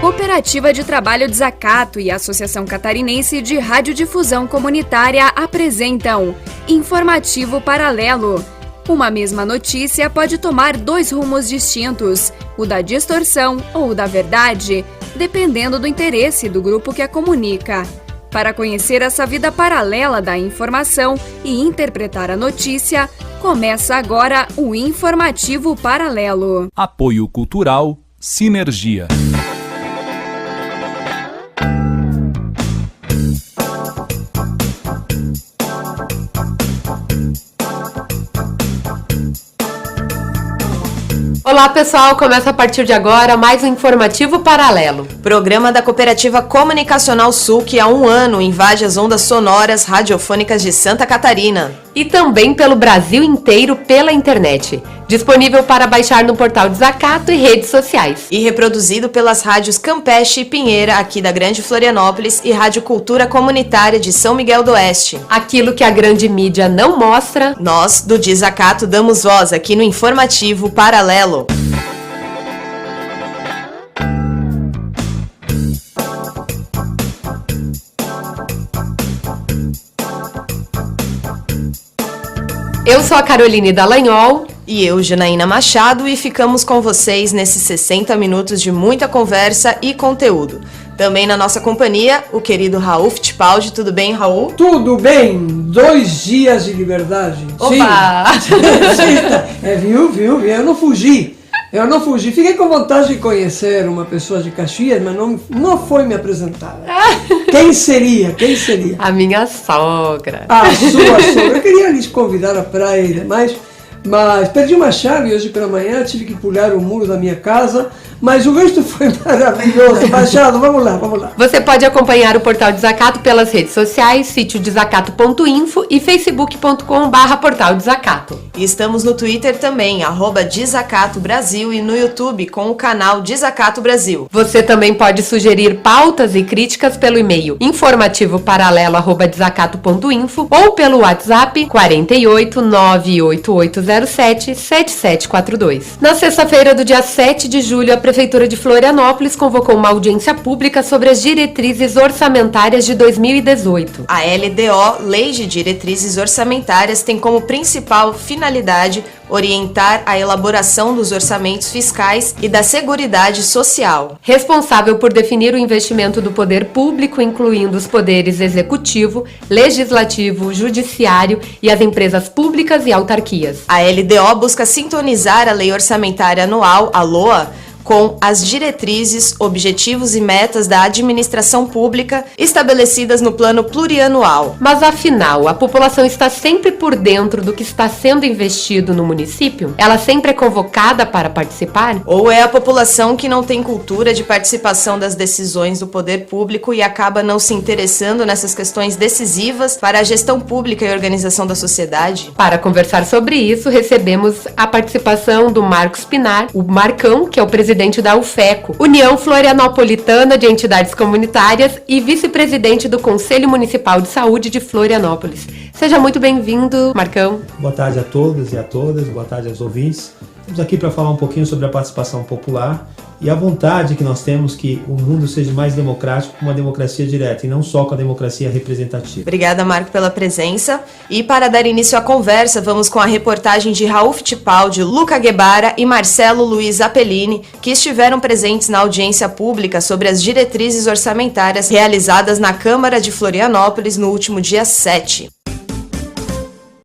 Cooperativa de Trabalho Desacato e a Associação Catarinense de Radiodifusão Comunitária apresentam Informativo Paralelo. Uma mesma notícia pode tomar dois rumos distintos, o da distorção ou o da verdade, dependendo do interesse do grupo que a comunica. Para conhecer essa vida paralela da informação e interpretar a notícia, começa agora o Informativo Paralelo. Apoio Cultural Sinergia. Olá pessoal, começa a partir de agora mais um Informativo Paralelo. Programa da Cooperativa Comunicacional Sul que há um ano invade as ondas sonoras radiofônicas de Santa Catarina. E também pelo Brasil inteiro pela internet. Disponível para baixar no portal Desacato e redes sociais. E reproduzido pelas rádios Campeche e Pinheira, aqui da Grande Florianópolis, e Rádio Cultura Comunitária de São Miguel do Oeste. Aquilo que a grande mídia não mostra, nós, do Desacato, damos voz aqui no Informativo Paralelo. Eu sou a Caroline Dallagnol. E eu, Janaína Machado, e ficamos com vocês nesses 60 minutos de muita conversa e conteúdo. Também na nossa companhia, o querido Raul Fittipaldi. Tudo bem, Raul? Tudo bem! 2 dias de liberdade. Opa! Sim. Viu? Eu não fugi. Fiquei com vontade de conhecer uma pessoa de Caxias, mas não foi me apresentada. Quem seria? A minha sogra. A sua sogra. Eu queria lhes convidar à praia, mas perdi uma chave hoje pela manhã, tive que pular o muro da minha casa, mas o resto foi maravilhoso. Machado, vamos lá. Você pode acompanhar o Portal Desacato pelas redes sociais, sítio desacato.info e facebook.com/portal Desacato. E estamos no Twitter também, @Desacato Brasil, e no YouTube com o canal Desacato Brasil. Você também pode sugerir pautas e críticas pelo e-mail informativoparalelo@desacato.info ou pelo WhatsApp 48 98807 7742. Na sexta-feira do dia 7 de julho, a Prefeitura de Florianópolis convocou uma audiência pública sobre as diretrizes orçamentárias de 2018. A LDO, Lei de Diretrizes Orçamentárias, tem como principal finalidade orientar a elaboração dos orçamentos fiscais e da Seguridade Social. Responsável por definir o investimento do poder público, incluindo os poderes executivo, legislativo, judiciário e as empresas públicas e autarquias. A LDO busca sintonizar a Lei Orçamentária Anual, a LOA, com as diretrizes, objetivos e metas da administração pública estabelecidas no plano plurianual. Mas afinal, a população está sempre por dentro do que está sendo investido no município? Ela sempre é convocada para participar? Ou é a população que não tem cultura de participação das decisões do poder público e acaba não se interessando nessas questões decisivas para a gestão pública e organização da sociedade? Para conversar sobre isso, recebemos a participação do Marcos Pinar, o Marcão, que é o presidente da UFECO, União Florianopolitana de Entidades Comunitárias, e vice-presidente do Conselho Municipal de Saúde de Florianópolis. Seja muito bem-vindo, Marcão. Boa tarde a todos e a todas, boa tarde aos ouvintes. Estamos aqui para falar um pouquinho sobre a participação popular e a vontade que nós temos que o mundo seja mais democrático com uma democracia direta e não só com a democracia representativa. Obrigada, Marco, pela presença. E para dar início à conversa, vamos com a reportagem de Raul Fittipaldi, Luca Guebara e Marcelo Luiz Apellini, que estiveram presentes na audiência pública sobre as diretrizes orçamentárias realizadas na Câmara de Florianópolis no último dia 7.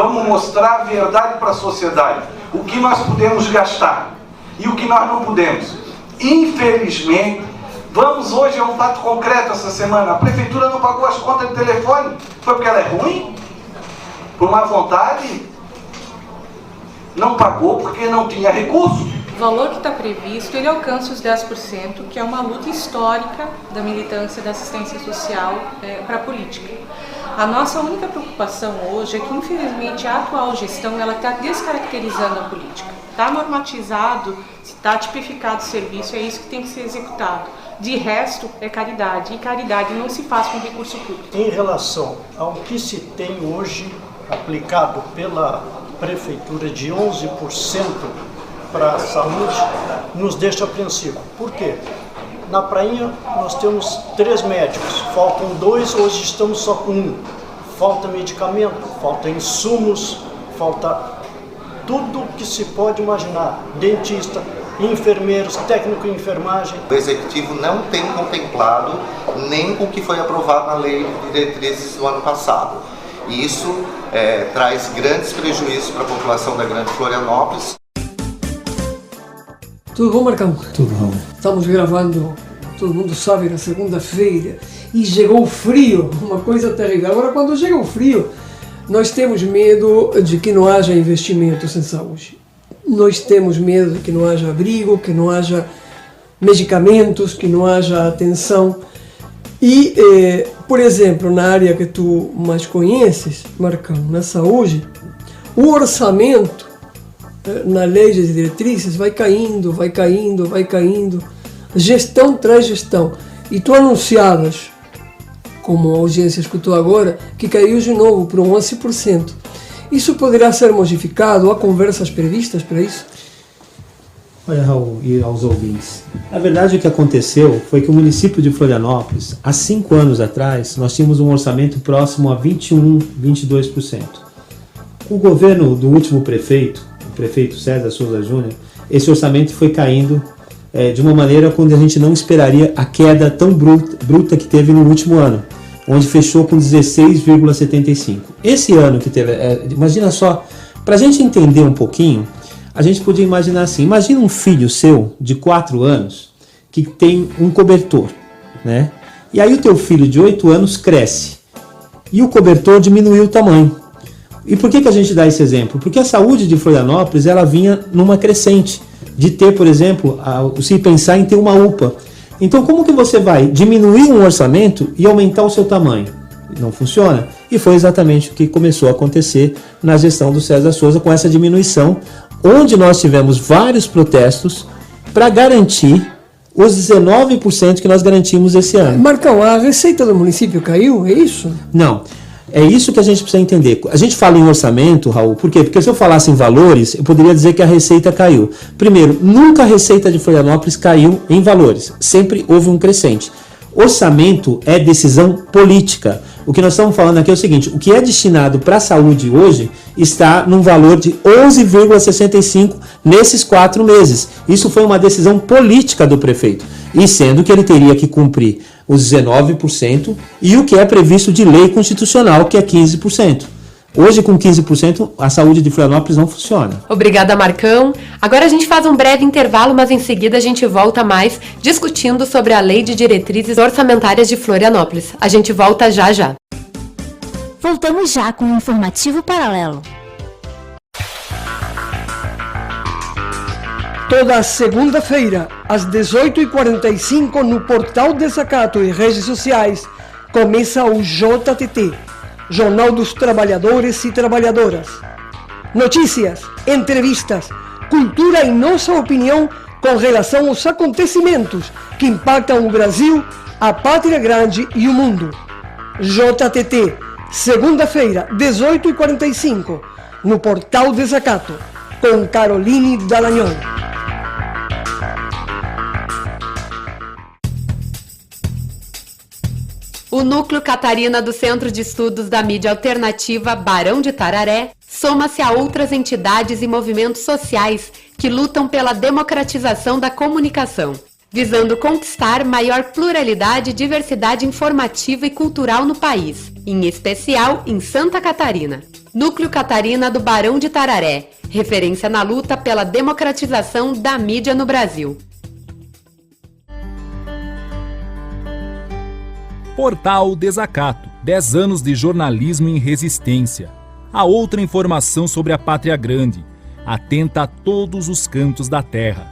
Vamos mostrar a verdade para a sociedade, o que nós podemos gastar e o que nós não podemos. Infelizmente, hoje é um fato concreto essa semana, a prefeitura não pagou as contas de telefone. Foi porque ela é ruim? Por má vontade? Não pagou porque não tinha recurso? O valor que está previsto, ele alcança os 10%, que é uma luta histórica da militância da assistência social para a política. A nossa única preocupação hoje é que, infelizmente, a atual gestão está descaracterizando a política. Está normatizado, está tipificado o serviço, é isso que tem que ser executado. De resto, é caridade, e caridade não se faz com recurso público. Em relação ao que se tem hoje aplicado pela Prefeitura de 11% para a saúde, nos deixa apreensivo. Por quê? Na Prainha nós temos 3 médicos, faltam 2, hoje estamos só com 1. Falta medicamento, falta insumos, falta tudo que se pode imaginar. Dentista, enfermeiros, técnico de enfermagem. O Executivo não tem contemplado nem com o que foi aprovado na Lei de Diretrizes do ano passado. E isso traz grandes prejuízos para a população da Grande Florianópolis. Tudo bom, Marcão? Tudo bom. Estamos gravando, todo mundo sabe, na segunda-feira e chegou o frio, uma coisa terrível. Agora, quando chega o frio, nós temos medo de que não haja investimentos em saúde. Nós temos medo de que não haja abrigo, que não haja medicamentos, que não haja atenção. E, por exemplo, na área que tu mais conheces, Marcão, na saúde, o orçamento na lei de diretrizes vai caindo, vai caindo, vai caindo. Gestão traz gestão. E tu anunciavas, como a audiência escutou agora, que caiu de novo para 11%. Isso poderá ser modificado? Há conversas previstas para isso? Olha, Raul, e aos ouvintes. Na verdade, o que aconteceu foi que o município de Florianópolis, há 5 anos atrás, nós tínhamos um orçamento próximo a 21%, 22%. Com o governo do último prefeito, o prefeito César Souza Júnior, esse orçamento foi caindo de uma maneira quando a gente não esperaria a queda tão bruta que teve no último ano, onde fechou com 16,75%. Esse ano que teve, imagina só, para a gente entender um pouquinho, a gente podia imaginar assim, imagina um filho seu de 4 anos que tem um cobertor, né? E aí o teu filho de 8 anos cresce e o cobertor diminuiu o tamanho. E por que a gente dá esse exemplo? Porque a saúde de Florianópolis ela vinha numa crescente, de ter, por exemplo, se pensar em ter uma UPA. Então como que você vai diminuir um orçamento e aumentar o seu tamanho? Não funciona. E foi exatamente o que começou a acontecer na gestão do César Souza com essa diminuição, onde nós tivemos vários protestos para garantir os 19% que nós garantimos esse ano. Marcão, a receita do município caiu, é isso? Não. É isso que a gente precisa entender. A gente fala em orçamento, Raul, por quê? Porque se eu falasse em valores, eu poderia dizer que a receita caiu. Primeiro, nunca a receita de Florianópolis caiu em valores. Sempre houve um crescente. Orçamento é decisão política. O que nós estamos falando aqui é o seguinte, o que é destinado para a saúde hoje está num valor de 11,65 nesses 4 meses. Isso foi uma decisão política do prefeito. E sendo que ele teria que cumprir os 19% e o que é previsto de lei constitucional, que é 15%. Hoje, com 15%, a saúde de Florianópolis não funciona. Obrigada, Marcão. Agora a gente faz um breve intervalo, mas em seguida a gente volta mais discutindo sobre a Lei de Diretrizes Orçamentárias de Florianópolis. A gente volta já já. Voltamos já com o Informativo Paralelo. Toda segunda-feira, às 18h45, no Portal Desacato e redes sociais, começa o JTT, Jornal dos Trabalhadores e Trabalhadoras. Notícias, entrevistas, cultura e nossa opinião com relação aos acontecimentos que impactam o Brasil, a Pátria Grande e o mundo. JTT, segunda-feira, 18h45, no Portal Desacato, com Caroline Dallagnol. O Núcleo Catarina do Centro de Estudos da Mídia Alternativa Barão de Tararé soma-se a outras entidades e movimentos sociais que lutam pela democratização da comunicação, visando conquistar maior pluralidade e diversidade informativa e cultural no país, em especial em Santa Catarina. Núcleo Catarina do Barão de Tararé, referência na luta pela democratização da mídia no Brasil. Portal Desacato, 10 anos de jornalismo em resistência. A outra informação sobre a Pátria Grande, atenta a todos os cantos da terra,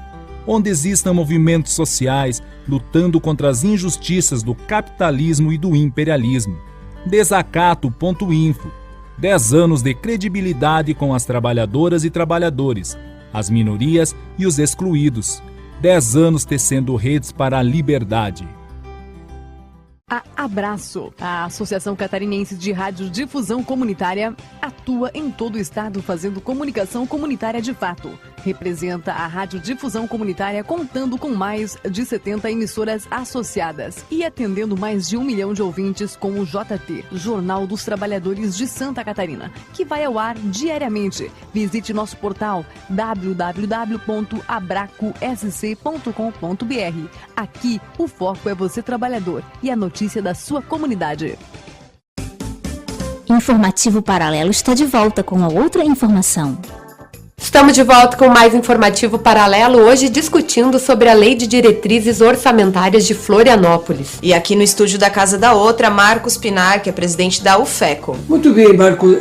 onde existam movimentos sociais lutando contra as injustiças do capitalismo e do imperialismo. Desacato.info, 10 anos de credibilidade com as trabalhadoras e trabalhadores, as minorias e os excluídos. 10 anos tecendo redes para a liberdade. A Abraço, a Associação Catarinense de Radiodifusão Comunitária, atua em todo o estado fazendo comunicação comunitária de fato. Representa a radiodifusão comunitária contando com mais de 70 emissoras associadas e atendendo mais de 1 milhão de ouvintes com o JT, Jornal dos Trabalhadores de Santa Catarina, que vai ao ar diariamente. Visite nosso portal www.abracosc.com.br. Aqui, o foco é você trabalhador e a notícia da sua comunidade. Informativo Paralelo está de volta com a outra informação. Estamos de volta com mais Informativo Paralelo, hoje discutindo sobre a Lei de Diretrizes Orçamentárias de Florianópolis. E aqui no estúdio da Casa da Outra, Marcos Pinar, que é presidente da UFECO. Muito bem, Marcos.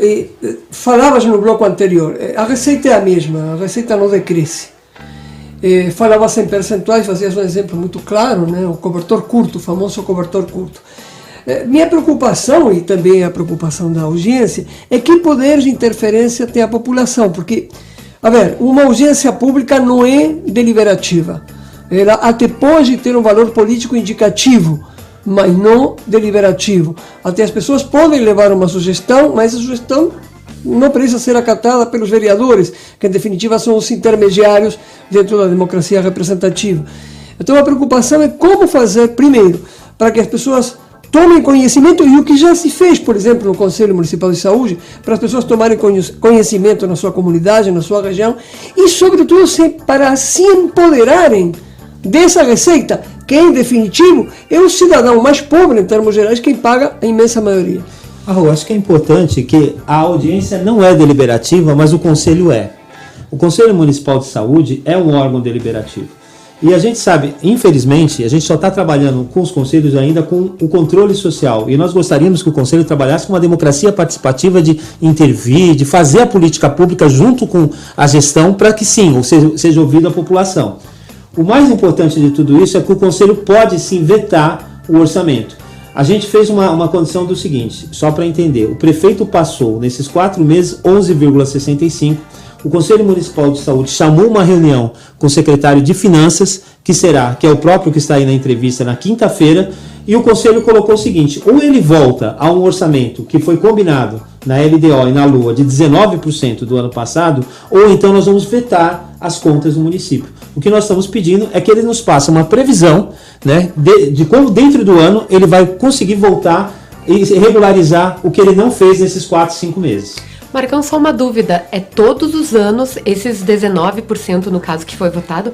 Falavas no bloco anterior, a receita é a mesma, a receita não decresce. Falavas em percentuais, fazias um exemplo muito claro, né? O cobertor curto, o famoso cobertor curto. Minha preocupação, e também a preocupação da audiência, é que poder de interferência tem a população, porque, uma audiência pública não é deliberativa. Ela até pode ter um valor político indicativo, mas não deliberativo. Até as pessoas podem levar uma sugestão, mas a sugestão não precisa ser acatada pelos vereadores, que em definitiva são os intermediários dentro da democracia representativa. Então a preocupação é como fazer, primeiro, para que as pessoas tomem conhecimento, e o que já se fez, por exemplo, no Conselho Municipal de Saúde, para as pessoas tomarem conhecimento na sua comunidade, na sua região, e sobretudo para se empoderarem dessa receita, que em definitivo é o cidadão mais pobre, em termos gerais, quem paga a imensa maioria. Eu acho que é importante que a audiência não é deliberativa, mas o Conselho é. O Conselho Municipal de Saúde é um órgão deliberativo. E a gente sabe, infelizmente, a gente só está trabalhando com os conselhos ainda com o controle social. E nós gostaríamos que o Conselho trabalhasse com uma democracia participativa de intervir, de fazer a política pública junto com a gestão para que sim, ou seja ouvida a população. O mais importante de tudo isso é que o Conselho pode sim vetar o orçamento. A gente fez uma condição do seguinte, só para entender, o prefeito passou nesses 4 meses 11,65%, o Conselho Municipal de Saúde chamou uma reunião com o secretário de Finanças, que é o próprio que está aí na entrevista na quinta-feira, e o Conselho colocou o seguinte, ou ele volta a um orçamento que foi combinado na LDO e na LUA de 19% do ano passado, ou então nós vamos vetar as contas do município. O que nós estamos pedindo é que ele nos passe uma previsão, né, de como dentro do ano ele vai conseguir voltar e regularizar o que ele não fez nesses 4, 5 meses. Marcão, só uma dúvida, todos os anos, esses 19% no caso que foi votado,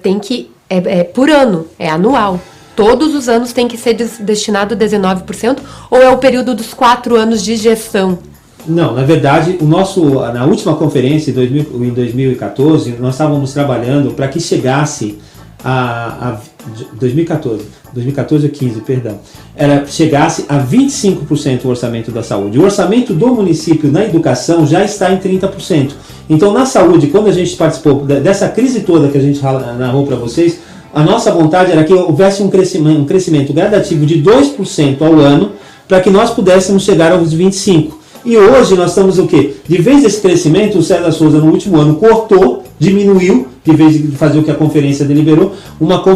tem que, por ano, é anual. Todos os anos tem que ser destinado 19% ou é o período dos 4 anos de gestão? Não, na verdade, na última conferência em 2014, nós estávamos trabalhando para que chegasse a 2014 ou 15, perdão, chegasse a 25% o orçamento da saúde. O orçamento do município na educação já está em 30%. Então, na saúde, quando a gente participou dessa crise toda que a gente narrou para vocês, a nossa vontade era que houvesse um crescimento gradativo de 2% ao ano para que nós pudéssemos chegar aos 25%. E hoje nós estamos o quê? De vez desse crescimento, o César Souza no último ano cortou, diminuiu, de vez de fazer o que a conferência deliberou,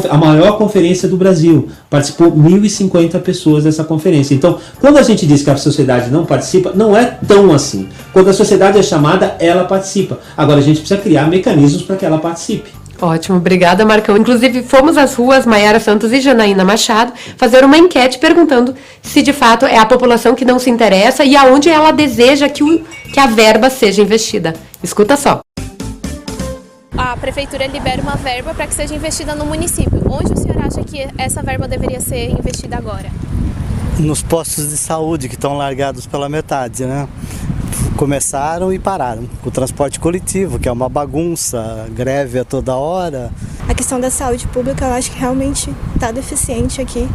a maior conferência do Brasil. Participou 1.050 pessoas dessa conferência. Então, quando a gente diz que a sociedade não participa, não é tão assim. Quando a sociedade é chamada, ela participa. Agora, a gente precisa criar mecanismos para que ela participe. Ótimo, obrigada, Marcão. Inclusive, fomos às ruas Maiara Santos e Janaína Machado fazer uma enquete perguntando se de fato é a população que não se interessa e aonde ela deseja que a verba seja investida. Escuta só. A prefeitura libera uma verba para que seja investida no município. Onde o senhor acha que essa verba deveria ser investida agora? Nos postos de saúde que estão largados pela metade, né? Começaram e pararam. O transporte coletivo, que é uma bagunça, greve a toda hora. A questão da saúde pública eu acho que realmente está deficiente aqui.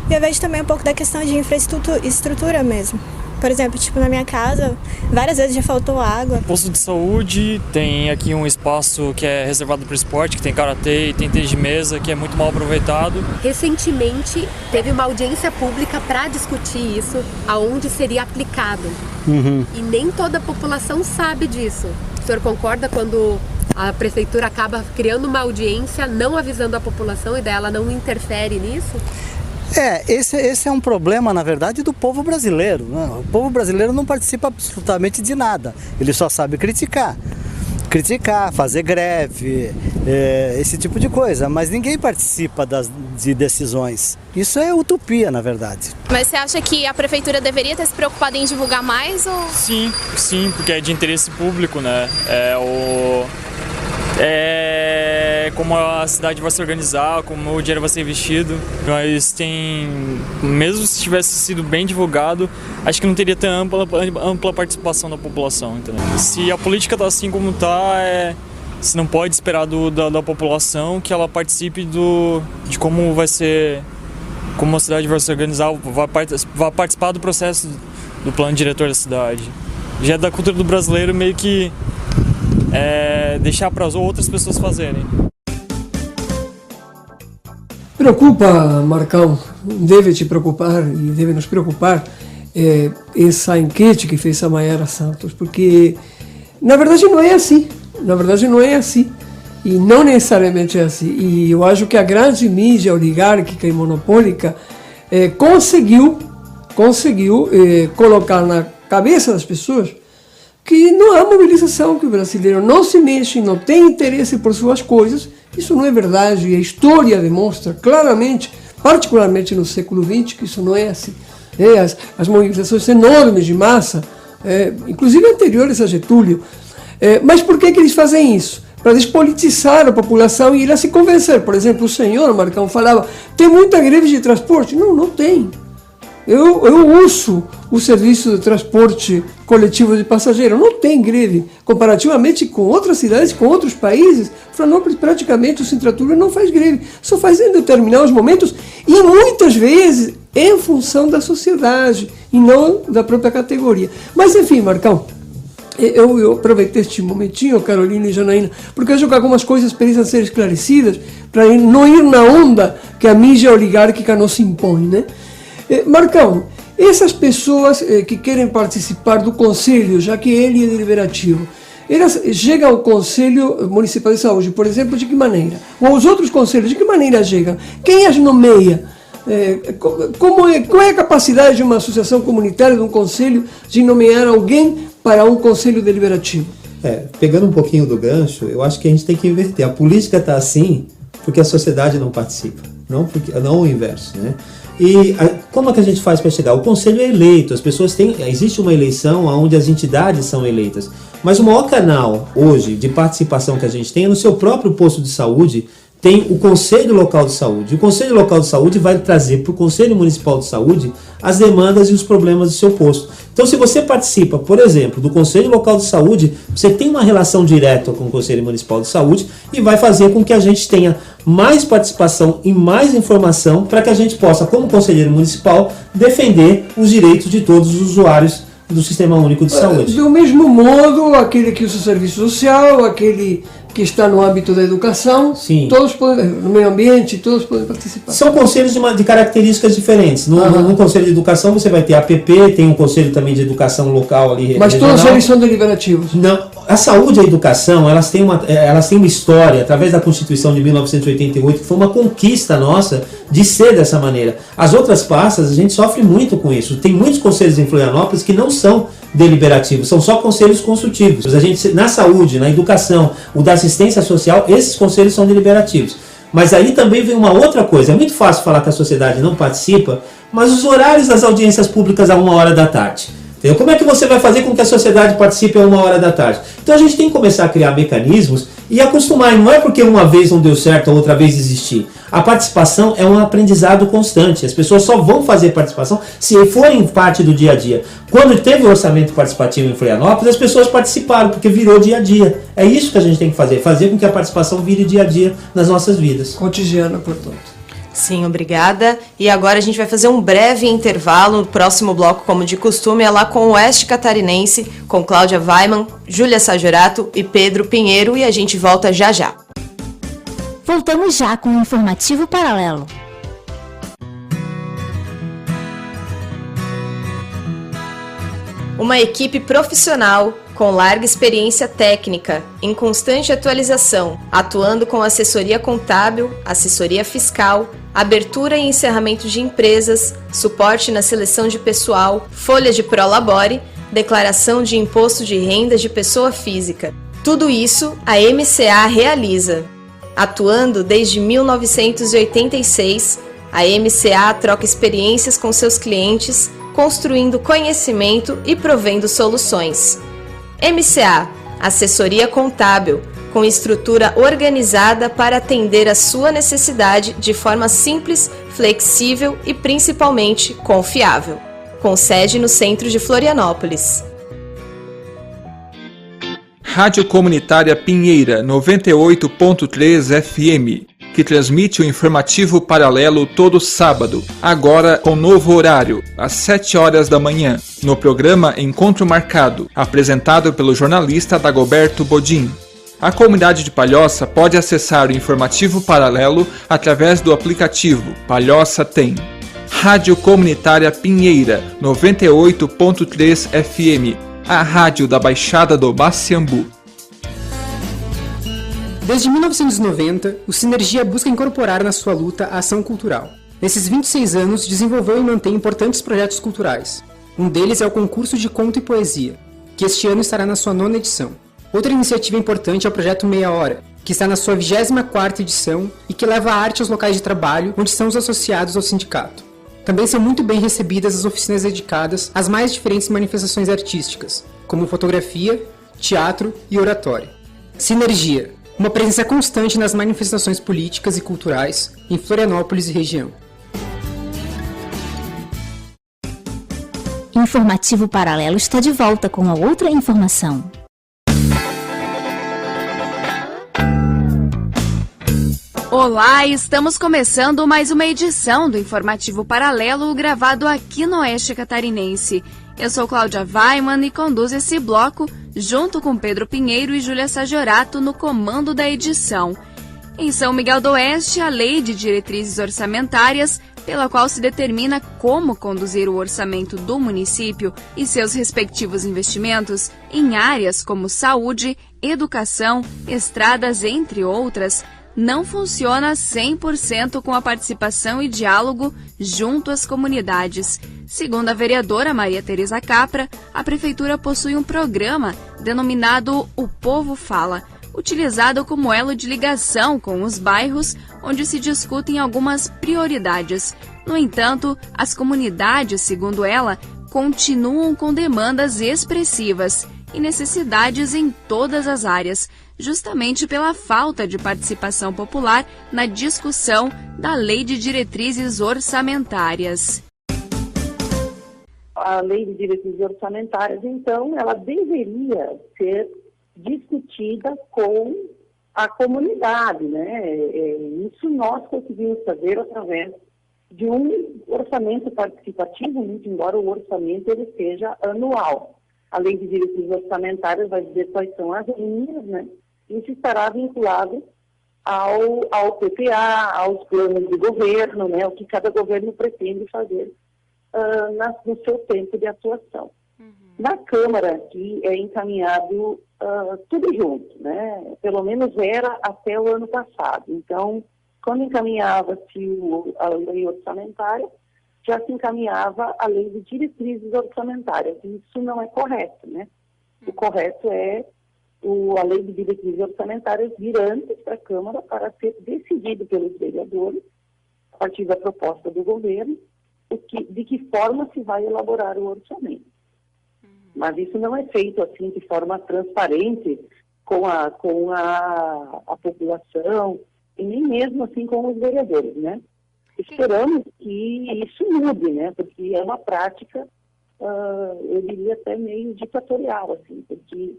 E eu vejo também um pouco da questão de infraestrutura mesmo. Por exemplo, na minha casa, várias vezes já faltou água. Posto de saúde, tem aqui um espaço que é reservado para o esporte, que tem karatê e tem tênis de mesa, que é muito mal aproveitado. Recentemente, teve uma audiência pública para discutir isso, aonde seria aplicado. E nem toda a população sabe disso. O senhor concorda quando a prefeitura acaba criando uma audiência, não avisando a população e daí ela não interfere nisso? Esse é um problema, na verdade, do povo brasileiro, né? O povo brasileiro não participa absolutamente de nada, ele só sabe criticar. criticar, fazer greve, esse tipo de coisa, mas ninguém participa de decisões. Isso é utopia, na verdade. Mas você acha que a prefeitura deveria ter se preocupado em divulgar mais? Ou... Sim, porque é de interesse público, né? Como a cidade vai se organizar, como o dinheiro vai ser investido. Mas mesmo se tivesse sido bem divulgado, acho que não teria tão ampla participação da população, entendeu? Se a política está assim como está, se não pode esperar da população que ela participe de como vai ser, como a cidade vai se organizar, vai participar do processo do plano diretor da cidade. Já é da cultura do brasileiro meio que deixar para as outras pessoas fazerem. Preocupa, Marcão, deve te preocupar e deve nos preocupar essa enquete que fez a Mayara Santos, porque na verdade não é assim, e não necessariamente é assim, e eu acho que a grande mídia oligárquica e monopólica conseguiu colocar na cabeça das pessoas que não há mobilização, que o brasileiro não se mexe, não tem interesse por suas coisas. Isso não é verdade, e a história demonstra claramente, particularmente no século XX, que isso não é assim. As mobilizações enormes de massa, inclusive anteriores a Getúlio. Mas por que eles fazem isso? Para despolitizar a população e ela se convencer. Por exemplo, o senhor Marcão falava, tem muita greve de transporte. Não tem. Eu uso o serviço de transporte coletivo de passageiros, não tem greve. Comparativamente com outras cidades, com outros países, Florianópolis praticamente o Sintratura não faz greve, só faz em determinados momentos e muitas vezes em função da sociedade e não da própria categoria. Mas enfim, Marcão, eu aproveitei este momentinho, Carolina e Janaína, porque acho que algumas coisas precisam ser esclarecidas para não ir na onda que a mídia oligárquica nos impõe, né? Marcão, essas pessoas que querem participar do conselho, já que ele é deliberativo, elas chegam ao Conselho Municipal de Saúde, por exemplo, de que maneira? Ou aos outros conselhos, de que maneira chegam? Quem as nomeia? Qual é a capacidade de uma associação comunitária, de um conselho, de nomear alguém para um conselho deliberativo? Pegando um pouquinho do gancho, eu acho que a gente tem que inverter. A política está assim porque a sociedade não participa, não o inverso, né? E como é que a gente faz para chegar? O conselho é eleito, as pessoas existe uma eleição onde as entidades são eleitas, mas o maior canal hoje de participação que a gente tem é no seu próprio posto de saúde. Tem o Conselho Local de Saúde. O Conselho Local de Saúde vai trazer para o Conselho Municipal de Saúde as demandas e os problemas do seu posto. Então, se você participa, por exemplo, do Conselho Local de Saúde, você tem uma relação direta com o Conselho Municipal de Saúde e vai fazer com que a gente tenha mais participação e mais informação para que a gente possa, como conselheiro municipal, defender os direitos de todos os usuários do Sistema Único de Saúde. Do mesmo modo, aquele que usa o serviço social, aquele que está no âmbito da educação, sim, todos podem, no meio ambiente, todos podem participar. São conselhos de características diferentes. No Conselho de Educação você vai ter a APP, tem um conselho também de educação local ali. Mas regional. todos eles são deliberativos. Não, a saúde e a educação, elas têm uma história, através da Constituição de 1988, que foi uma conquista nossa de ser dessa maneira. As outras pastas, a gente sofre muito com isso. Tem muitos conselhos em Florianópolis que não são deliberativos, são só conselhos consultivos. A gente, na saúde, na educação, o da assistência social, esses conselhos são deliberativos. Mas aí também vem uma outra coisa. É muito fácil falar que a sociedade não participa, mas os horários das audiências públicas a 1h da tarde. Entendeu? Como é que você vai fazer com que a sociedade participe a 1h da tarde? Então a gente tem que começar a criar mecanismos e acostumar. E não é porque uma vez não deu certo, a outra vez desistir. A participação é um aprendizado constante. As pessoas só vão fazer participação se forem parte do dia a dia. Quando teve o orçamento participativo em Florianópolis, as pessoas participaram, porque virou dia a dia. É isso que a gente tem que fazer com que a participação vire dia a dia nas nossas vidas. Cotidiana, portanto. Sim, obrigada. E agora a gente vai fazer um breve intervalo. No próximo bloco, como de costume, é lá com o Oeste Catarinense, com Cláudia Weiman, Júlia Sajorato e Pedro Pinheiro, e a gente volta já já. Voltamos já com o Informativo Paralelo. Uma equipe profissional com larga experiência técnica, em constante atualização, atuando com assessoria contábil, assessoria fiscal, abertura e encerramento de empresas, suporte na seleção de pessoal, folha de prolabore, declaração de imposto de renda de pessoa física. Tudo isso a MCA realiza. Atuando desde 1986, a MCA troca experiências com seus clientes, construindo conhecimento e provendo soluções. MCA, assessoria contábil, com estrutura organizada para atender a sua necessidade de forma simples, flexível e principalmente confiável. Com sede no centro de Florianópolis. Rádio Comunitária Pinheira 98.3 FM, que transmite o informativo paralelo todo sábado, agora com novo horário, às 7 horas da manhã, no programa Encontro Marcado, apresentado pelo jornalista Dagoberto Bodin. A comunidade de Palhoça pode acessar o informativo paralelo através do aplicativo Palhoça Tem. Rádio Comunitária Pinheira 98.3 FM, a rádio da Baixada do Maciambu. Desde 1990, o Sinergia busca incorporar na sua luta a ação cultural. Nesses 26 anos, desenvolveu e mantém importantes projetos culturais. Um deles é o concurso de conto e poesia, que este ano estará na sua 9ª edição. Outra iniciativa importante é o projeto Meia Hora, que está na sua 24ª edição e que leva a arte aos locais de trabalho onde são os associados ao sindicato. Também são muito bem recebidas as oficinas dedicadas às mais diferentes manifestações artísticas, como fotografia, teatro e oratória. Sinergia, uma presença constante nas manifestações políticas e culturais em Florianópolis e região. Informativo Paralelo está de volta com a outra informação. Olá, estamos começando mais uma edição do Informativo Paralelo gravado aqui no Oeste Catarinense. Eu sou Cláudia Weimann e conduzo esse bloco junto com Pedro Pinheiro e Júlia Sagiorato no comando da edição. Em São Miguel do Oeste, a Lei de Diretrizes Orçamentárias, pela qual se determina como conduzir o orçamento do município e seus respectivos investimentos em áreas como saúde, educação, estradas, entre outras, não funciona 100% com a participação e diálogo junto às comunidades. Segundo a vereadora Maria Tereza Capra, a Prefeitura possui um programa denominado O Povo Fala, utilizado como elo de ligação com os bairros, onde se discutem algumas prioridades. No entanto, as comunidades, segundo ela, continuam com demandas expressivas e necessidades em todas as áreas, justamente pela falta de participação popular na discussão da Lei de Diretrizes Orçamentárias. A Lei de Diretrizes Orçamentárias, então, ela deveria ser discutida com a comunidade, né? Isso nós conseguimos fazer através de um orçamento participativo, muito embora o orçamento ele seja anual. A Lei de Diretrizes Orçamentárias vai dizer quais são as linhas, né? Isso estará vinculado ao PPA, aos planos de governo, né? O que cada governo pretende fazer no seu tempo de atuação. Na Câmara, aqui, é encaminhado tudo junto, né? Pelo menos era até o ano passado. Então, quando encaminhava-se a lei orçamentária, já se encaminhava a lei de diretrizes orçamentárias. Isso não é correto, né? O correto é a lei de diretrizes orçamentárias vir antes para a Câmara para ser decidido pelos vereadores, a partir da proposta do governo, de que forma se vai elaborar o orçamento. Mas isso não é feito assim de forma transparente com a população e nem mesmo assim com os vereadores, né? Esperamos que isso mude, né? Porque é uma prática, eu diria até meio ditatorial, assim, porque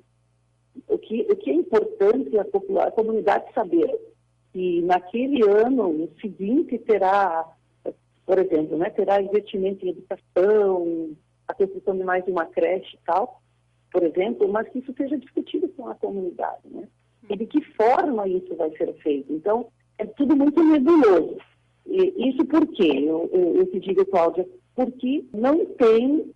o que é importante a comunidade saber que naquele ano seguinte terá, por exemplo, né, terá investimento em educação, a construção de mais uma creche e tal, por exemplo, mas que isso seja discutido com a comunidade, né? E de que forma isso vai ser feito. Então, é tudo muito nebuloso. E isso por quê? Eu te digo, Cláudia, porque não tem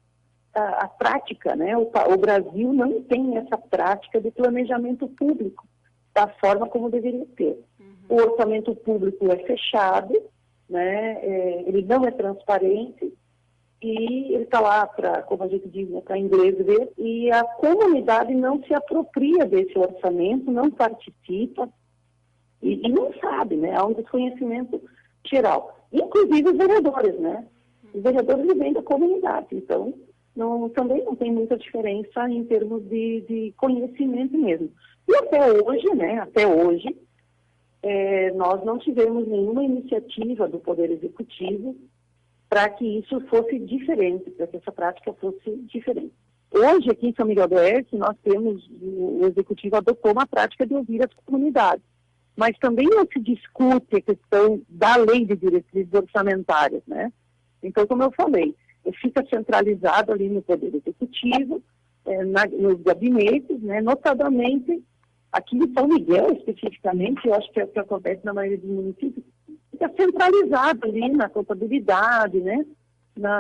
a prática, né? O Brasil não tem essa prática de planejamento público da forma como deveria ter. O orçamento público é fechado, né? Ele não é transparente e ele está lá para, como a gente diz, né, para inglês ver, e a comunidade não se apropria desse orçamento, não participa e não sabe, né? Há um desconhecimento geral. Inclusive os vereadores, né? Os vereadores vêm da comunidade, então também não tem muita diferença em termos de conhecimento mesmo. E até hoje, né? Até hoje, nós não tivemos nenhuma iniciativa do Poder Executivo para que isso fosse diferente, para que essa prática fosse diferente. Hoje, aqui em São Miguel do Oeste, nós temos, o Executivo adotou uma prática de ouvir as comunidades, mas também não se discute a questão da lei de diretrizes orçamentárias, né? Então, como eu falei, fica centralizado ali no Poder Executivo, nos gabinetes, né? Notadamente, aqui em São Miguel, especificamente, eu acho que é o que acontece na maioria dos municípios, fica centralizado ali na contabilidade, né?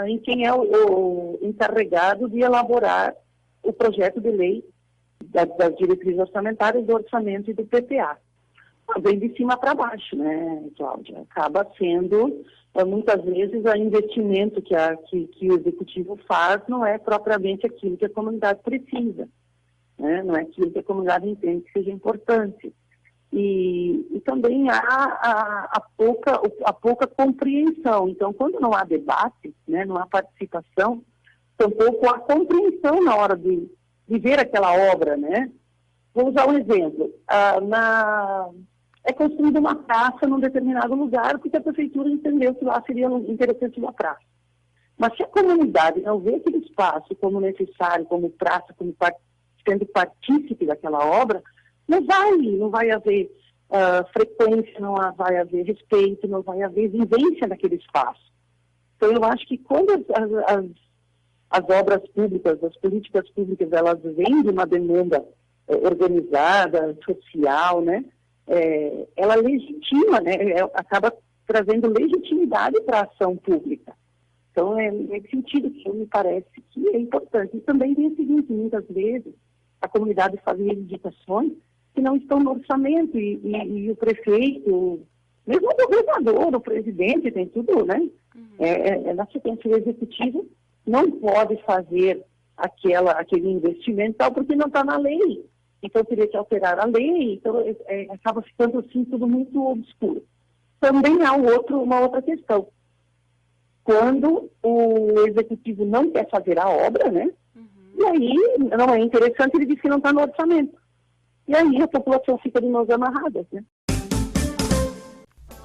Em quem é o encarregado de elaborar o projeto de lei das diretrizes orçamentárias, do orçamento e do PPA. Vem de cima para baixo, né, Cláudia? Acaba sendo, muitas vezes, o investimento que o Executivo faz não é propriamente aquilo que a comunidade precisa, né? Não é aquilo que a comunidade entende que seja importante. E também há a pouca compreensão. Então, quando não há debate, né, não há participação, tampouco há compreensão na hora de ver aquela obra, né? Vou usar um exemplo. É construída uma praça num determinado lugar porque a prefeitura entendeu que lá seria interessante uma praça. Mas se a comunidade não vê aquele espaço como necessário, como praça, como sendo partícipe daquela obra, não vai haver frequência, não vai haver respeito, não vai haver vivência naquele espaço. Então, eu acho que quando as obras públicas, as políticas públicas, elas vêm de uma demanda organizada, social, né? Ela legitima, né? Acaba trazendo legitimidade para a ação pública. Então, é nesse sentido que me parece que é importante. E também tem o seguinte, muitas vezes a comunidade faz reivindicações que não estão no orçamento e o prefeito, mesmo o governador, o presidente, tem tudo, né? Na sequência, o executivo não pode fazer aquele investimento tal porque não está na lei. Então, teria que alterar a lei, então acaba ficando assim tudo muito obscuro. Também há uma outra questão. Quando o executivo não quer fazer a obra, né? E aí não é interessante, ele diz que não está no orçamento. E aí a população fica de mãos amarradas, né?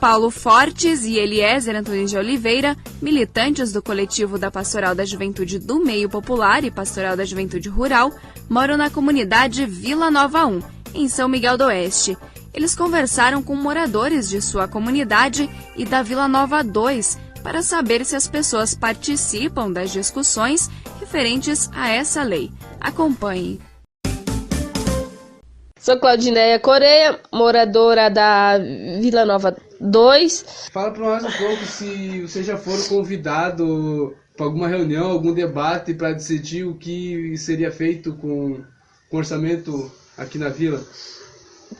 Paulo Fortes e Eliezer Antunes de Oliveira, militantes do coletivo da Pastoral da Juventude do Meio Popular e Pastoral da Juventude Rural, moram na comunidade Vila Nova 1, em São Miguel do Oeste. Eles conversaram com moradores de sua comunidade e da Vila Nova 2 para saber se as pessoas participam das discussões referentes a essa lei. Acompanhe. Sou Claudineia Coreia, moradora da Vila Nova 2. Fala para nós um pouco se você já for convidado para alguma reunião, algum debate para decidir o que seria feito com o orçamento aqui na vila.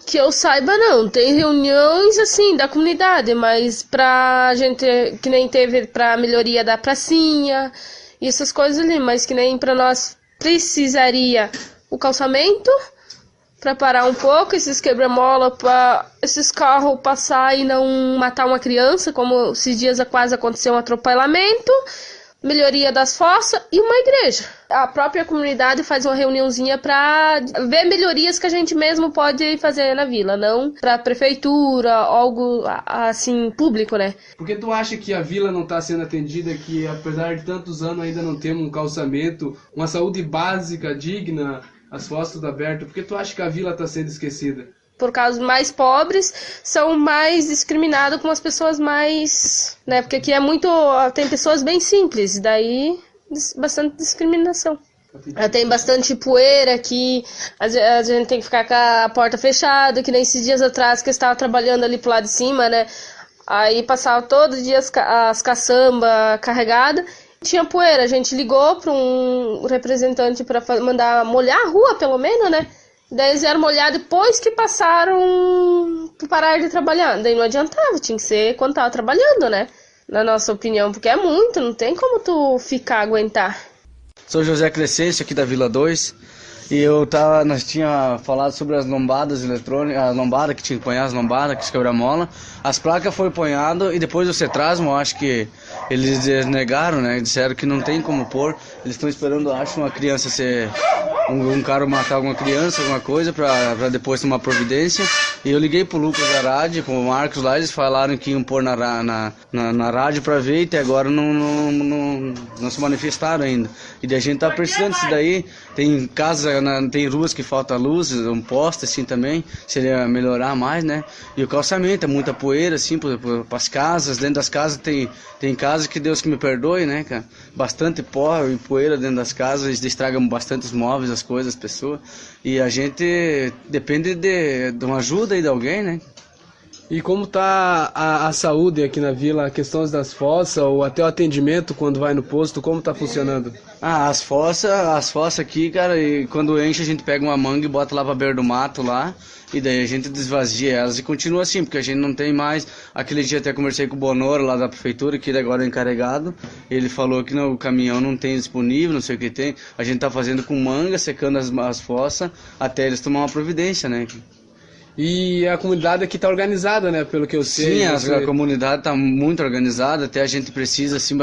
Que eu saiba não, tem reuniões assim da comunidade, mas pra gente, que nem teve pra melhoria da pracinha e essas coisas ali, mas que nem pra nós precisaria o calçamento, para parar um pouco esses quebra-mola, para esses carros passar e não matar uma criança, como esses dias quase aconteceu um atropelamento, melhoria das fossas e uma igreja. A própria comunidade faz uma reuniãozinha para ver melhorias que a gente mesmo pode fazer na vila, não para a prefeitura, algo assim público, né? Por que tu acha que a vila não está sendo atendida, que apesar de tantos anos ainda não temos um calçamento, uma saúde básica digna, as fossas abertas? Por que tu acha que a vila está sendo esquecida? Por causa mais pobres, são mais discriminados com as pessoas mais, né? Porque aqui tem pessoas bem simples, daí bastante discriminação. Tem bastante poeira aqui, a gente tem que ficar com a porta fechada, que nem esses dias atrás que eu estava trabalhando ali pro lado de cima, né? Aí passava todo dia as caçambas carregadas, tinha poeira, a gente ligou para um representante para mandar molhar a rua, pelo menos, né? Daí eles vieram molhar depois que passaram para parar de trabalhar. Daí não adiantava, tinha que ser quando estava trabalhando, né? na nossa opinião, porque é muito, não tem como tu aguentar. Sou José Crescêncio, aqui da Vila 2, e nós tinha falado sobre as lombadas eletrônicas, a lombada que tinha que ponhar, as lombadas, que se quebra-mola. As placas foram ponhadas e depois do Cetrasmo, acho que eles negaram, né? Disseram que não tem como pôr. Eles estão esperando, acho, uma criança ser... um cara matar alguma criança, alguma coisa, pra depois tomar providência. E eu liguei pro Lucas da rádio, pro Marcos lá, eles falaram que iam pôr na rádio pra ver, e até agora não se manifestaram ainda. E a gente tá precisando disso daí. Tem casas, tem ruas que falta luz, um poste assim também, seria melhorar mais, né? E o calçamento, é muita poeira assim, pras casas, dentro das casas tem casas que Deus que me perdoe, né, cara? Bastante pó e poeira dentro das casas, eles estragam bastante os móveis, as coisas, as pessoas. E a gente depende de uma ajuda aí de alguém, né? E como tá a saúde aqui na vila, questões das fossas ou até o atendimento quando vai no posto, como tá funcionando? As fossas aqui, cara, e quando enche a gente pega uma manga e bota lá pra beira do mato lá, e daí a gente desvazia elas e continua assim, porque a gente não tem mais. Aquele dia até conversei com o Bonoro lá da prefeitura, que ele agora é encarregado, ele falou que o caminhão não tem disponível, não sei o que tem, a gente tá fazendo com manga, secando as fossas, até eles tomar uma providência, né? E a comunidade aqui está organizada, né? Pelo que eu sei. Sim, a comunidade está muito organizada, até a gente precisa, assim,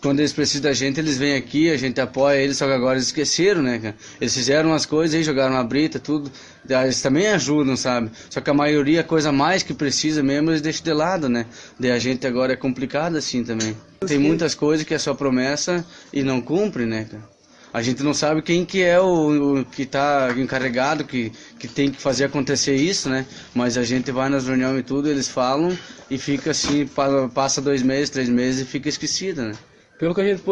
quando eles precisam da gente, eles vêm aqui, a gente apoia eles, só que agora eles esqueceram, né, cara? Eles fizeram umas coisas aí, jogaram uma brita, tudo, eles também ajudam, sabe? Só que a maioria, a coisa mais que precisa mesmo, eles deixam de lado, né? Daí a gente agora é complicado assim também. Tem muitas coisas que é só promessa e não cumpre, né, cara? A gente não sabe quem que é o que está encarregado, que tem que fazer acontecer isso, né? Mas a gente vai nas reuniões e tudo, eles falam e fica assim, passa 2 meses, 3 meses e fica esquecido, né? Pelo que a gente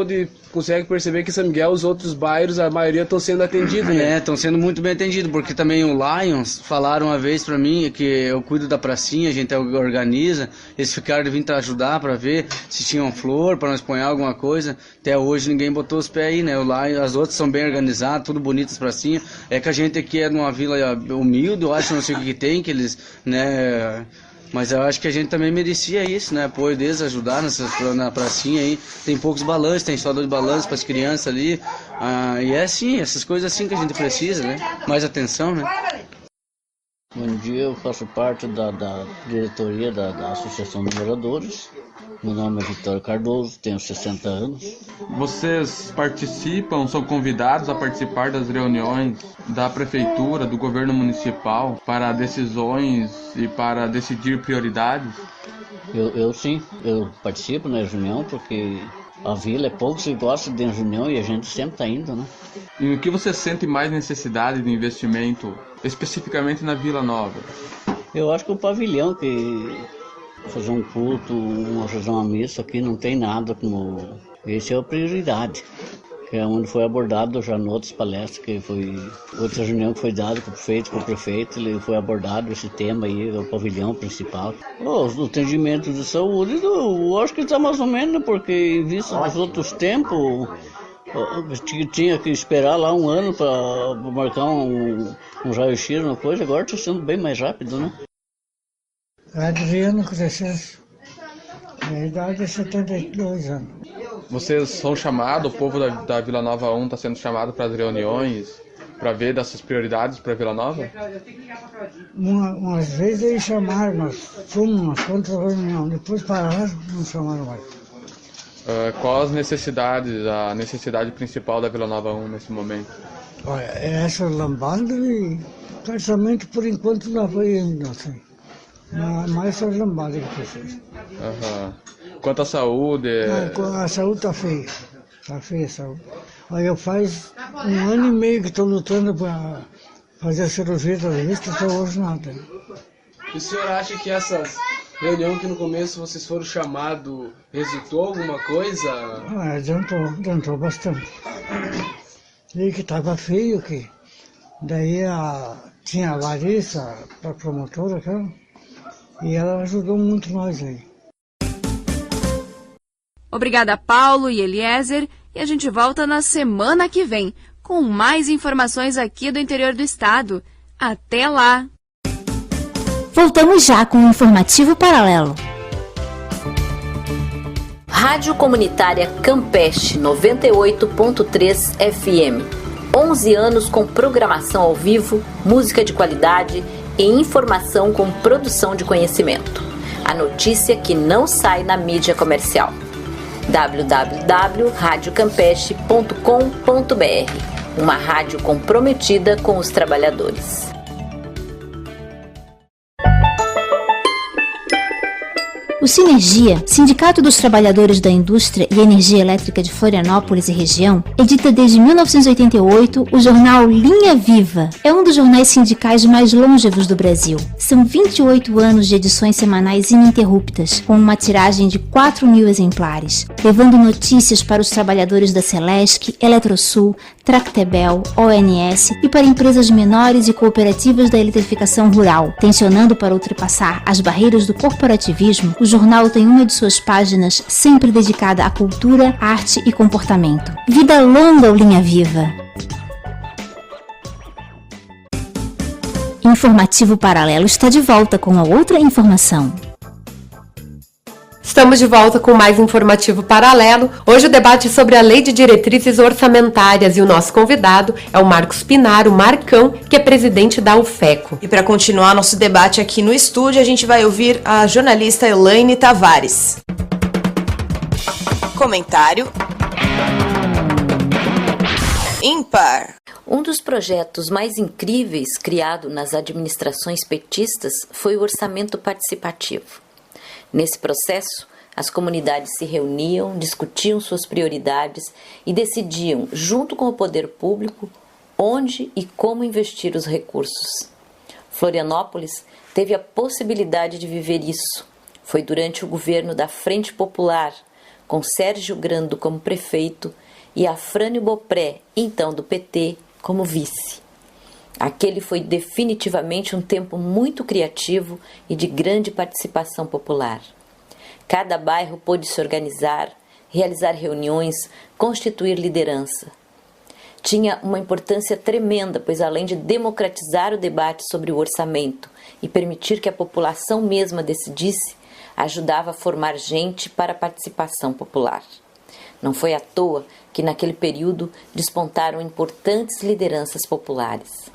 consegue perceber que em São Miguel, os outros bairros, a maioria estão sendo atendidos, né? Estão sendo muito bem atendidos, porque também o Lions falaram uma vez pra mim que eu cuido da pracinha, a gente organiza, eles ficaram de vir ajudar pra ver se tinham flor, pra nós pôr alguma coisa. Até hoje ninguém botou os pés aí, né? O Lions, as outras são bem organizadas, tudo bonitas pracinhas. É que a gente aqui é numa vila humilde, eu acho, não sei o que tem, que eles, né... Mas eu acho que a gente também merecia isso, né? Apoio deles, ajudar na pracinha aí. Tem poucos balanços, tem só 2 balanços para as crianças ali. E é assim, essas coisas assim que a gente precisa, né? Mais atenção, né? Bom dia, eu faço parte da diretoria da Associação de Moradores. Meu nome é Vitório Cardoso, tenho 60 anos. Vocês participam, são convidados a participar das reuniões da prefeitura, do governo municipal, para decisões e para decidir prioridades? Eu sim, eu participo na reunião porque a vila é pouco se gosta de reunião e a gente sempre está indo, né? E o que você sente mais necessidade de investimento, especificamente na Vila Nova? Eu acho que o pavilhão, que fazer um culto, fazer uma missa aqui, não tem nada como... Essa é a prioridade, que é onde foi abordado já em outras palestras, que foi outra reunião que foi dada com o prefeito, ele foi abordado esse tema aí, o pavilhão principal. O atendimento de saúde, eu acho que está mais ou menos, porque em vista dos outros tempos, tinha que esperar lá 1 ano para marcar um raio-x, uma coisa, agora está sendo bem mais rápido, né? Adriano Crescêncio, a idade é 72 anos. Vocês são chamados, o povo da Vila Nova 1 está sendo chamado para as reuniões, para ver dessas prioridades para a Vila Nova? Umas vezes eles chamaram, nós fomos umas quantas reuniões, depois pararam, não chamaram mais. Qual a necessidade principal da Vila Nova 1 nesse momento? Olha, é essa lambada e praticamente por enquanto não foi ainda assim. Mais essa lambada que precisa. Quanto à saúde... A saúde está feia. Está feia a saúde. Olha, eu faz 1 ano e meio que estou lutando para fazer a cirurgia da vista, até hoje nada. E o senhor acha que essas reuniões que no começo vocês foram chamados, resultou alguma coisa? Adiantou bastante. E que estava feio que daí tinha a Larissa, a promotora, cara, e ela ajudou muito nós aí. Obrigada, Paulo e Eliezer, e a gente volta na semana que vem com mais informações aqui do interior do estado. Até lá! Voltamos já com o Informativo Paralelo. Rádio Comunitária Campeche 98.3 FM. 11 anos com programação ao vivo, música de qualidade e informação com produção de conhecimento. A notícia que não sai na mídia comercial. www.radiocampeche.com.br. Uma rádio comprometida com os trabalhadores. O Sinergia, Sindicato dos Trabalhadores da Indústria e Energia Elétrica de Florianópolis e região, edita desde 1988 o jornal Linha Viva. É um dos jornais sindicais mais longevos do Brasil. São 28 anos de edições semanais ininterruptas, com uma tiragem de 4.000 exemplares, levando notícias para os trabalhadores da Celesc, Eletrosul, Tractebel, ONS e para empresas menores e cooperativas da eletrificação rural. Tensionando para ultrapassar as barreiras do corporativismo, o jornal tem uma de suas páginas sempre dedicada à cultura, arte e comportamento. Vida longa ao Linha Viva! Informativo Paralelo está de volta com a outra informação. Estamos de volta com mais Informativo Paralelo. Hoje o debate é sobre a Lei de Diretrizes Orçamentárias e o nosso convidado é o Marcos Pinar, o Marcão, que é presidente da UFECO. E para continuar nosso debate aqui no estúdio, a gente vai ouvir a jornalista Elaine Tavares. Comentário ímpar. Um dos projetos mais incríveis criado nas administrações petistas foi o orçamento participativo. Nesse processo, as comunidades se reuniam, discutiam suas prioridades e decidiam, junto com o poder público, onde e como investir os recursos. Florianópolis teve a possibilidade de viver isso. Foi durante o governo da Frente Popular, com Sérgio Grando como prefeito e Afrânio Bopré, então do PT, como vice. Aquele foi definitivamente um tempo muito criativo e de grande participação popular. Cada bairro pôde se organizar, realizar reuniões, constituir liderança. Tinha uma importância tremenda, pois além de democratizar o debate sobre o orçamento e permitir que a população mesma decidisse, ajudava a formar gente para a participação popular. Não foi à toa que naquele período despontaram importantes lideranças populares.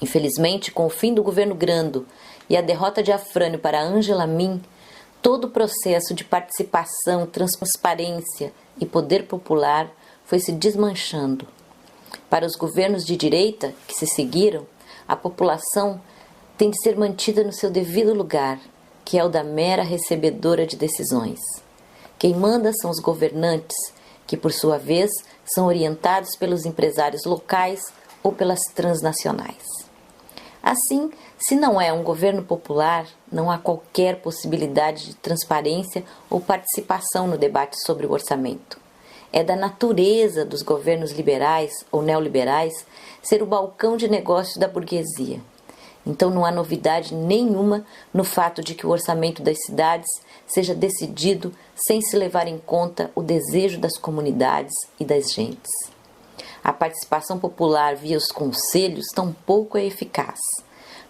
Infelizmente, com o fim do governo Grando e a derrota de Afrânio para Ângela Min, todo o processo de participação, transparência e poder popular foi se desmanchando. Para os governos de direita que se seguiram, a população tem de ser mantida no seu devido lugar, que é o da mera recebedora de decisões. Quem manda são os governantes, que por sua vez são orientados pelos empresários locais ou pelas transnacionais. Assim, se não é um governo popular, não há qualquer possibilidade de transparência ou participação no debate sobre o orçamento. É da natureza dos governos liberais ou neoliberais ser o balcão de negócios da burguesia. Então não há novidade nenhuma no fato de que o orçamento das cidades seja decidido sem se levar em conta o desejo das comunidades e das gentes. A participação popular via os conselhos tampouco é eficaz.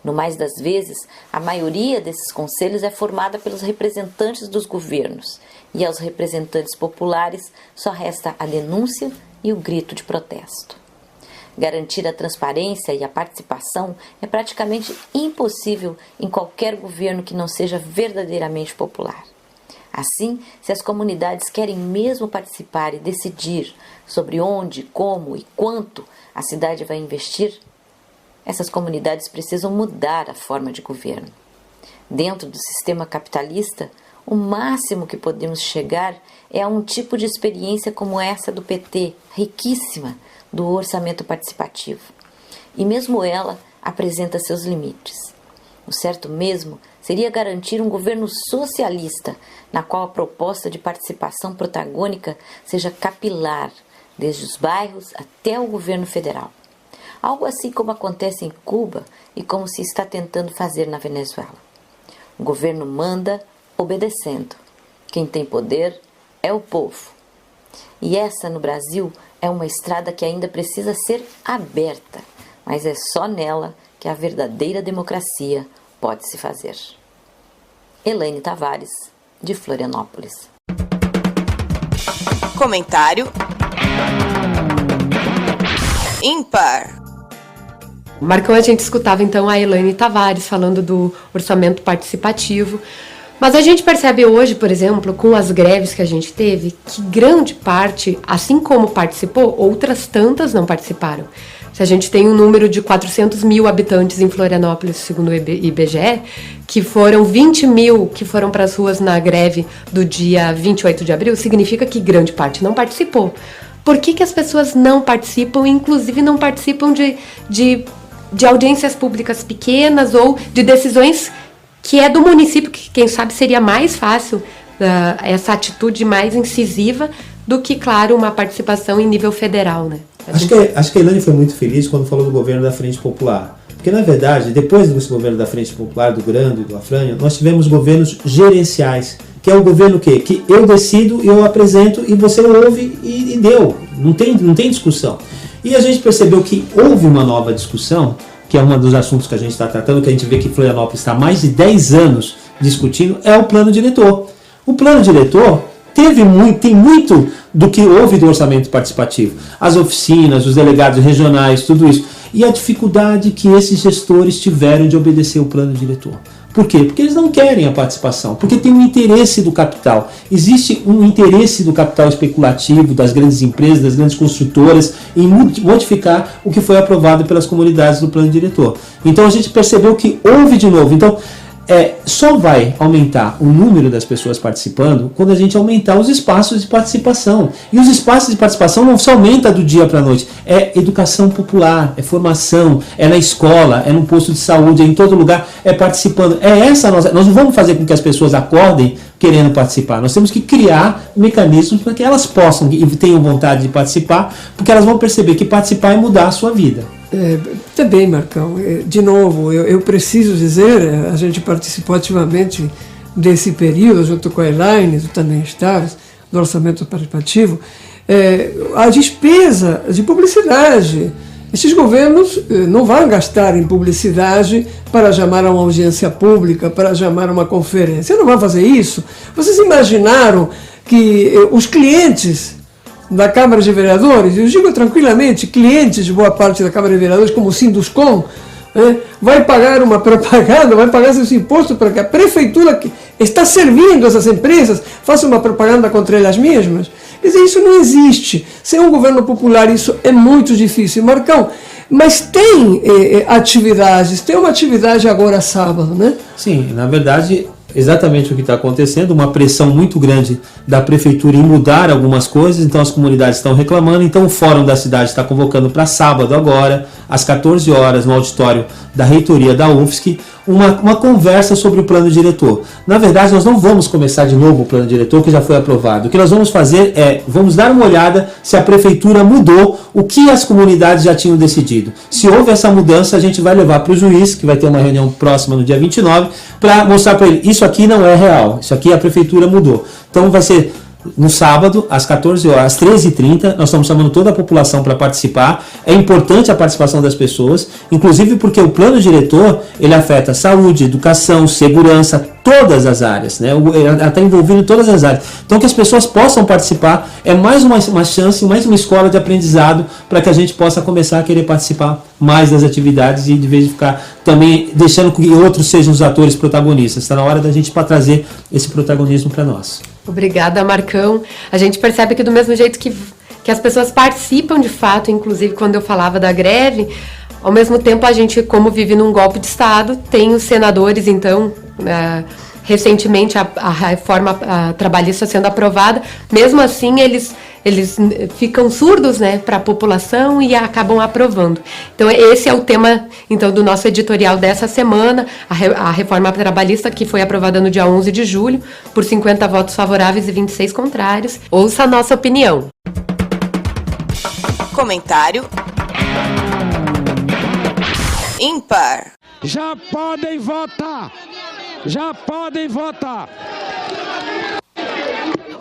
No mais das vezes, a maioria desses conselhos é formada pelos representantes dos governos, e aos representantes populares só resta a denúncia e o grito de protesto. Garantir a transparência e a participação é praticamente impossível em qualquer governo que não seja verdadeiramente popular. Assim, se as comunidades querem mesmo participar e decidir sobre onde, como e quanto a cidade vai investir, essas comunidades precisam mudar a forma de governo. Dentro do sistema capitalista, o máximo que podemos chegar é a um tipo de experiência como essa do PT, riquíssima, do orçamento participativo. E mesmo ela apresenta seus limites. O certo mesmo seria garantir um governo socialista, na qual a proposta de participação protagônica seja capilar, desde os bairros até o governo federal. Algo assim como acontece em Cuba e como se está tentando fazer na Venezuela. O governo manda obedecendo. Quem tem poder é o povo. E essa, no Brasil, é uma estrada que ainda precisa ser aberta, mas é só nela que a verdadeira democracia pode se fazer. Elaine Tavares, de Florianópolis. Comentário ímpar. Marcão, a gente escutava então a Elaine Tavares falando do orçamento participativo, mas a gente percebe hoje, por exemplo, com as greves que a gente teve, que grande parte, assim como participou, outras tantas não participaram. Se a gente tem um número de 400 mil habitantes em Florianópolis, segundo o IBGE, que foram 20 mil que foram para as ruas na greve do dia 28 de abril, significa que grande parte não participou. Por que as pessoas não participam, inclusive não participam de audiências públicas pequenas ou de decisões que é do município, que quem sabe seria mais fácil essa atitude mais incisiva do que, claro, uma participação em nível federal, né? Acho que a Elaine foi muito feliz quando falou do governo da Frente Popular. Porque, na verdade, depois desse governo da Frente Popular, do Grando e do Afrânio, nós tivemos governos gerenciais, que é o governo que eu decido, eu apresento e você ouve e deu. Não tem discussão. E a gente percebeu que houve uma nova discussão, que é um dos assuntos que a gente está tratando, que a gente vê que Florianópolis está há mais de 10 anos discutindo, é o plano diretor. O plano diretor tem muito do que houve do orçamento participativo. As oficinas, os delegados regionais, tudo isso. E a dificuldade que esses gestores tiveram de obedecer o plano diretor. Por quê? Porque eles não querem a participação, porque tem um interesse do capital. Existe um interesse do capital especulativo, das grandes empresas, das grandes construtoras, em modificar o que foi aprovado pelas comunidades do plano diretor. Então a gente percebeu que houve de novo. Então, só vai aumentar o número das pessoas participando quando a gente aumentar os espaços de participação. E os espaços de participação não se aumenta do dia para a noite. É educação popular, é formação, é na escola, é no posto de saúde, é em todo lugar, é participando. Nós não vamos fazer com que as pessoas acordem querendo participar. Nós temos que criar mecanismos para que elas possam e tenham vontade de participar, porque elas vão perceber que participar é mudar a sua vida. Também, Marcão, de novo, eu preciso dizer, a gente participou ativamente desse período, junto com a Elaine, tu também estavas, do orçamento participativo, a despesa de publicidade. Esses governos não vão gastar em publicidade para chamar a uma audiência pública, para chamar uma conferência, não vão fazer isso. Vocês imaginaram que os clientes da Câmara de Vereadores, eu digo tranquilamente, clientes de boa parte da Câmara de Vereadores, como o Sinduscom, vai pagar uma propaganda, vai pagar seus impostos para que a prefeitura que está servindo essas empresas faça uma propaganda contra elas mesmas? Quer dizer, isso não existe. Sem um governo popular isso é muito difícil. Marcão, mas tem atividades, tem uma atividade agora sábado, né? Sim, na verdade, exatamente o que está acontecendo, uma pressão muito grande da prefeitura em mudar algumas coisas, então as comunidades estão reclamando, então o Fórum da Cidade está convocando para sábado agora, às 14 horas, no auditório da reitoria da UFSC, uma conversa sobre o plano diretor. Na verdade, nós não vamos começar de novo o plano diretor, que já foi aprovado. O que nós vamos fazer vamos dar uma olhada se a prefeitura mudou o que as comunidades já tinham decidido. Se houve essa mudança, a gente vai levar para o juiz, que vai ter uma reunião próxima no dia 29, para mostrar para ele, isso aqui não é real, isso aqui a prefeitura mudou. Então vai ser no sábado, às 14 horas, às 13h30, nós estamos chamando toda a população para participar. É importante a participação das pessoas, inclusive porque o plano diretor, ele afeta saúde, educação, segurança, todas as áreas, né? Ela está envolvendo todas as áreas. Então que as pessoas possam participar é mais uma chance, mais uma escola de aprendizado para que a gente possa começar a querer participar mais das atividades e de vez de ficar também deixando que outros sejam os atores protagonistas. Está na hora da gente trazer esse protagonismo para nós. Obrigada, Marcão. A gente percebe que do mesmo jeito que as pessoas participam de fato, inclusive quando eu falava da greve, ao mesmo tempo a gente, como vive num golpe de Estado, tem os senadores, então, recentemente a reforma trabalhista sendo aprovada, mesmo assim eles ficam surdos, né, para a população e acabam aprovando. Então esse é o tema então do nosso editorial dessa semana, a reforma trabalhista que foi aprovada no dia 11 de julho, por 50 votos favoráveis e 26 contrários. Ouça a nossa opinião. Comentário ímpar. Já podem votar! Já podem votar!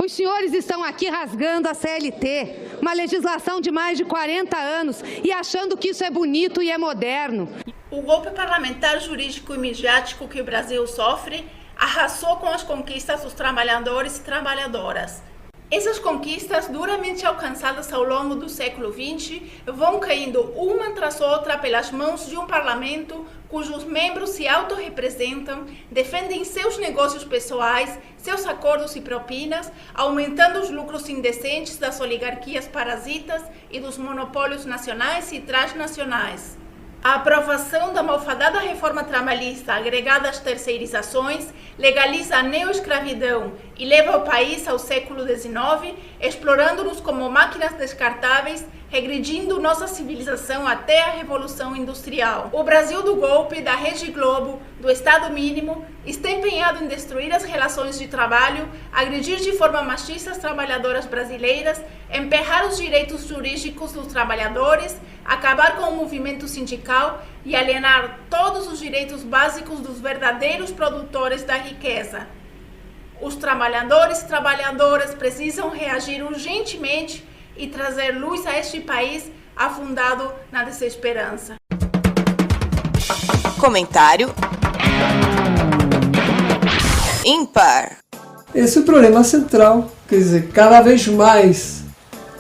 Os senhores estão aqui rasgando a CLT, uma legislação de mais de 40 anos, e achando que isso é bonito e é moderno. O golpe parlamentar, jurídico e midiático que o Brasil sofre arrasou com as conquistas dos trabalhadores e trabalhadoras. Essas conquistas, duramente alcançadas ao longo do século XX, vão caindo uma tras outra pelas mãos de um parlamento cujos membros se autorrepresentam, defendem seus negócios pessoais, seus acordos e propinas, aumentando os lucros indecentes das oligarquias parasitas e dos monopólios nacionais e transnacionais. A aprovação da malfadada reforma trabalhista agregada às terceirizações legaliza a neoescravidão e leva o país ao século XIX, explorando-nos como máquinas descartáveis, regredindo nossa civilização até a Revolução Industrial. O Brasil do golpe, da Rede Globo, do Estado mínimo, está empenhado em destruir as relações de trabalho, agredir de forma machista as trabalhadoras brasileiras, emperrar os direitos jurídicos dos trabalhadores, acabar com o movimento sindical e alienar todos os direitos básicos dos verdadeiros produtores da riqueza. Os trabalhadores e trabalhadoras precisam reagir urgentemente e trazer luz a este país afundado na desesperança. Comentário ímpar. Esse é o problema central, quer dizer, cada vez mais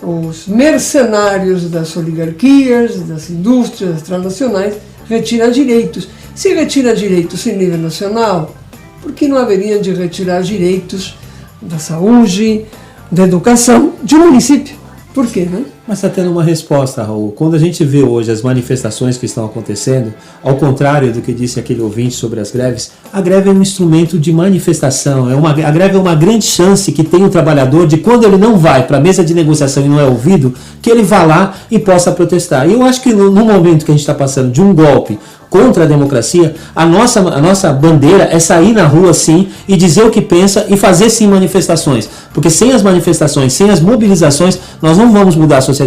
os mercenários das oligarquias, das indústrias transnacionais retiram direitos. Se retira direitos em nível nacional, por que não haveria de retirar direitos da saúde, da educação de um município? Por quê, né? Mas está tendo uma resposta, Raul. Quando a gente vê hoje as manifestações que estão acontecendo, ao contrário do que disse aquele ouvinte sobre as greves, a greve é um instrumento de manifestação. A greve é uma grande chance que tem o trabalhador de, quando ele não vai para a mesa de negociação e não é ouvido, que ele vá lá e possa protestar. E eu acho que no momento que a gente está passando de um golpe contra a democracia, a nossa bandeira é sair na rua sim e dizer o que pensa e fazer sim manifestações. Porque sem as manifestações, sem as mobilizações, nós não vamos mudar a sociedade.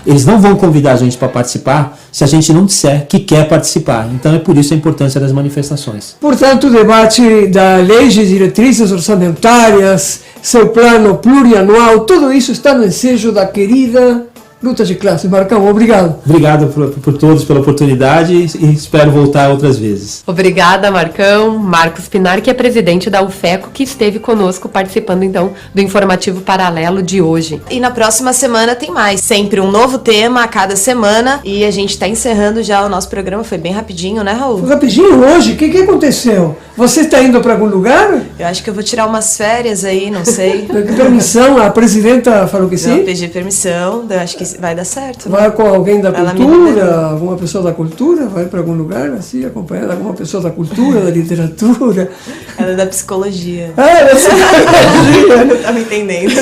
Eles não vão convidar a gente para participar se a gente não disser que quer participar. Então é por isso a importância das manifestações. Portanto, o debate da lei de diretrizes orçamentárias, seu plano plurianual, tudo isso está no ensejo da querida luta de classe. Marcão, obrigado. Obrigado por todos pela oportunidade e espero voltar outras vezes. Obrigada, Marcão. Marcos Pinar, que é presidente da UFECO, que esteve conosco participando então do informativo paralelo de hoje. E na próxima semana tem mais. Sempre um novo tema a cada semana. E a gente está encerrando já o nosso programa. Foi bem rapidinho, né, Raul? Foi rapidinho hoje? O que aconteceu? Você está indo para algum lugar? Eu acho que eu vou tirar umas férias aí, não sei. Permissão? A presidenta falou que sim? Eu pedi permissão, eu acho que vai dar certo. Vai com alguém da cultura, alguma pessoa da cultura? Vai para algum lugar assim, acompanhando alguma pessoa da cultura, da literatura? Ela é da psicologia. Ah, é da psicologia? Não tá me entendendo.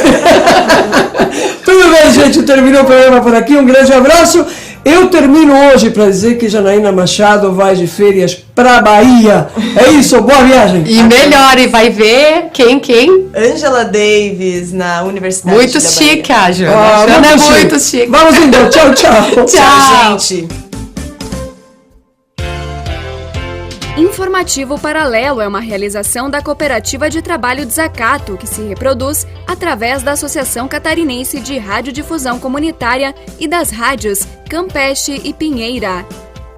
Tudo bem, gente, terminou o programa por aqui. Um grande abraço. Eu termino hoje para dizer que Janaína Machado vai de férias para Bahia. É isso, boa viagem. E melhor, e vai ver quem? Angela Davis na Universidade muito da chique, Bahia. A Jana é muito chique. Vamos então, tchau, tchau. Tchau, gente. Informativo Paralelo é uma realização da Cooperativa de Trabalho Desacato, que se reproduz através da Associação Catarinense de Radiodifusão Comunitária e das rádios Campeche e Pinheira.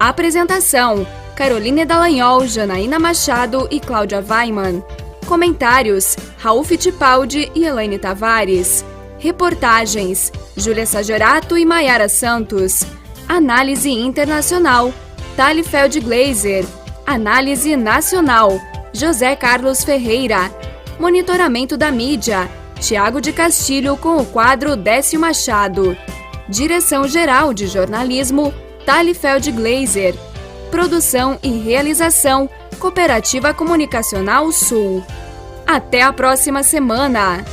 Apresentação: Caroline Dallagnol, Janaína Machado e Cláudia Weiman. Comentários: Raul Fittipaldi e Elaine Tavares. Reportagens: Júlia Sagerato e Maiara Santos. Análise internacional: Thalifeld Glaser. Análise nacional: José Carlos Ferreira. Monitoramento da mídia: Tiago de Castilho com o quadro Décio Machado. Direção-geral de jornalismo: Thalifeld Glaser. Produção e realização: Cooperativa Comunicacional Sul. Até a próxima semana!